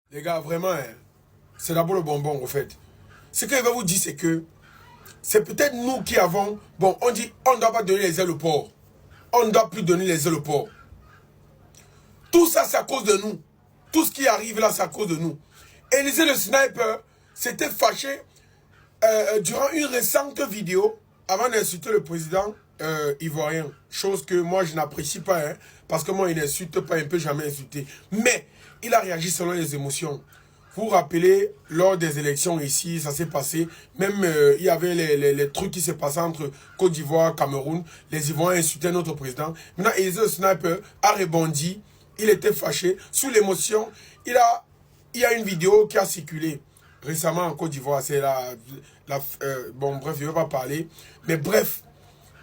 Les gars, vraiment, hein, c'est d'abord le bonbon, en fait. Ce que je vais vous dire, c'est que c'est peut-être nous qui avons... Bon, on dit, on ne doit pas donner les ailes au porc. On ne doit plus donner les ailes au porc. Tout ça, c'est à cause de nous. Tout ce qui arrive là, c'est à cause de nous. Élysée le sniper s'était fâché durant une récente vidéo avant d'insulter le président ivoirien. Chose que moi, je n'apprécie pas. Hein, parce que moi, il n'insulte pas, il ne peut jamais insulter. Mais il a réagi selon les émotions. Vous vous rappelez, lors des élections ici, ça s'est passé. Même, il y avait les trucs qui se passaient entre Côte d'Ivoire et Cameroun. Les Ivoiriens insultaient notre président. Maintenant, Élysée le sniper a rebondi. Il était fâché. Sous l'émotion, il y a une vidéo qui a circulé récemment en Côte d'Ivoire. C'est bon, bref, je ne vais pas parler. Mais bref,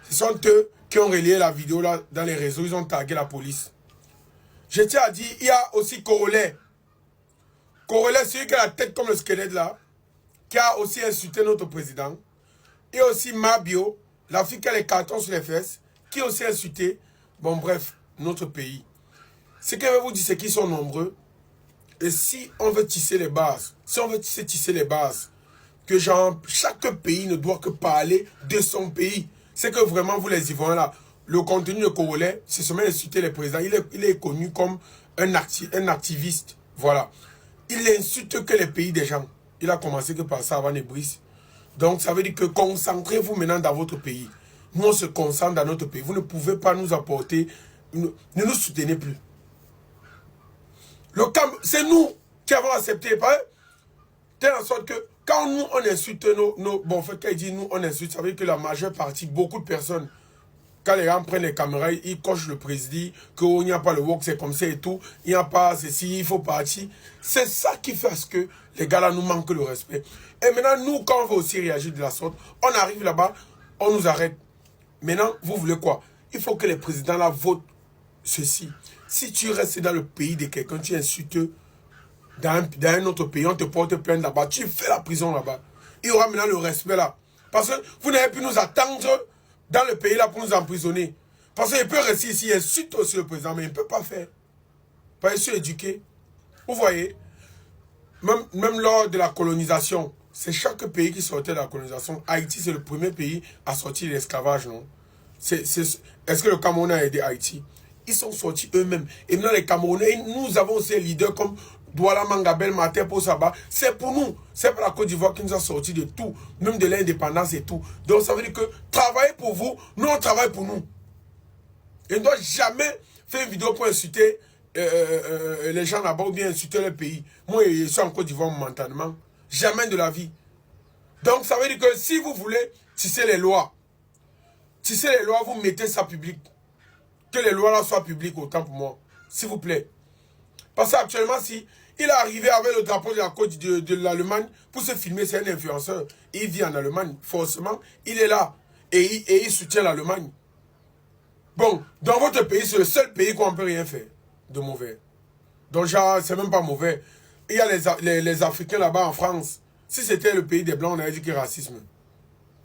ce sont eux qui ont relayé la vidéo là dans les réseaux. Ils ont tagué la police. Je tiens à dire, il y a aussi Corolet. Corolet, celui qui a la tête comme le squelette là, qui a aussi insulté notre président. Et aussi Mabio, la fille qui a les cartons sur les fesses, qui a aussi insulté, bon bref, notre pays. Ce que je vais vous dire, c'est qu'ils sont nombreux. Et si on veut tisser les bases, si on veut tisser les bases, que genre, chaque pays ne doit que parler de son pays. C'est que vraiment, vous les Ivoiriens là, le contenu de Corolet, c'est seulement insulter les présidents. Il est connu comme un activiste. Voilà. Il n'insulte que les pays des gens. Il a commencé que par ça avant les brises. Donc ça veut dire que concentrez-vous maintenant dans votre pays. Nous, on se concentre dans notre pays. Vous ne pouvez pas nous apporter, ne nous soutenez plus. C'est nous qui avons accepté. Telle en sorte que quand nous, on insulte bon, en fait, quand il dit nous, on insulte, ça veut dire que la majeure partie, beaucoup de personnes, quand les gens prennent les caméras, ils cochent le président, qu'il n'y a pas le work, c'est comme ça et tout, il n'y a pas ceci, il faut partir. C'est ça qui fait à ce que les gars là nous manquent le respect. Et maintenant, nous, quand on veut aussi réagir de la sorte, on arrive là-bas, on nous arrête. Maintenant, vous voulez quoi? Il faut que les présidents là votent ceci. Si tu restes dans le pays de quelqu'un, tu insultes dans un autre pays, on te porte plainte là-bas, tu fais la prison là-bas. Il y aura maintenant le respect là. Parce que vous n'avez pu nous attendre dans le pays là pour nous emprisonner. Parce qu'il peut rester ici, il insulte aussi le président, mais il ne peut pas faire. Pas être éduqué. Vous voyez, même lors de la colonisation, c'est chaque pays qui sortait de la colonisation. Haïti, c'est le premier pays à sortir de l'esclavage, non? Est-ce que le Cameroun a aidé Haïti? Ils sont sortis eux-mêmes. Et maintenant, les Camerounais, nous avons ces leaders comme Douala Mangabel, Maté Saba. C'est pour nous. C'est pour la Côte d'Ivoire qui nous a sortis de tout. Même de l'indépendance et tout. Donc, ça veut dire que travailler pour vous, nous, on travaille pour nous. Et on ne doit jamais faire une vidéo pour insulter les gens là-bas ou bien insulter le pays. Moi, je suis en Côte d'Ivoire momentanément. Jamais de la vie. Donc, ça veut dire que si vous voulez tisser les lois, vous mettez ça public. Que les lois là soient publiques autant pour moi. S'il vous plaît. Parce qu'actuellement, si il est arrivé avec le drapeau de la côte de l'Allemagne pour se filmer, c'est un influenceur. Il vit en Allemagne. Forcément, il est là. Et il soutient l'Allemagne. Bon, dans votre pays, c'est le seul pays où on ne peut rien faire de mauvais. Donc, genre, c'est même pas mauvais. Il y a les Africains là-bas en France. Si c'était le pays des Blancs, on aurait dit qu'il y a racisme.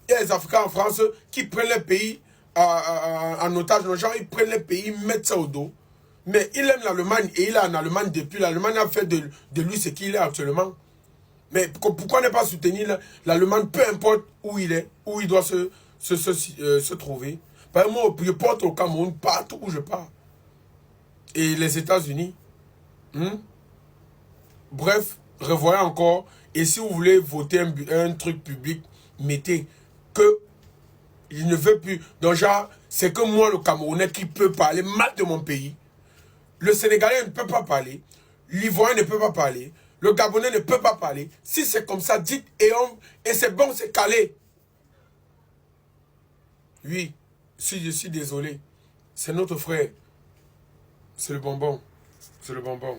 Il y a les Africains en France qui prennent le pays en otage. Genre, ils prennent le pays, ils mettent ça au dos. Mais il aime l'Allemagne et il est en Allemagne depuis. L'Allemagne a fait de lui ce qu'il est actuellement. Mais pourquoi ne pas soutenir l'Allemagne, peu importe où il est, où il doit se trouver. Par exemple, moi, je porte au Cameroun partout où je pars. Et les États-Unis. Bref, revoyez encore. Et si vous voulez voter un truc public, mettez que il ne veut plus. Donc, genre, c'est que moi, le Camerounais, qui peut parler mal de mon pays. Le Sénégalais ne peut pas parler. L'Ivoirien ne peut pas parler. Le Gabonais ne peut pas parler. Si c'est comme ça, dites et c'est bon, c'est calé. Oui, si je suis désolé. C'est notre frère. C'est le bonbon. C'est le bonbon.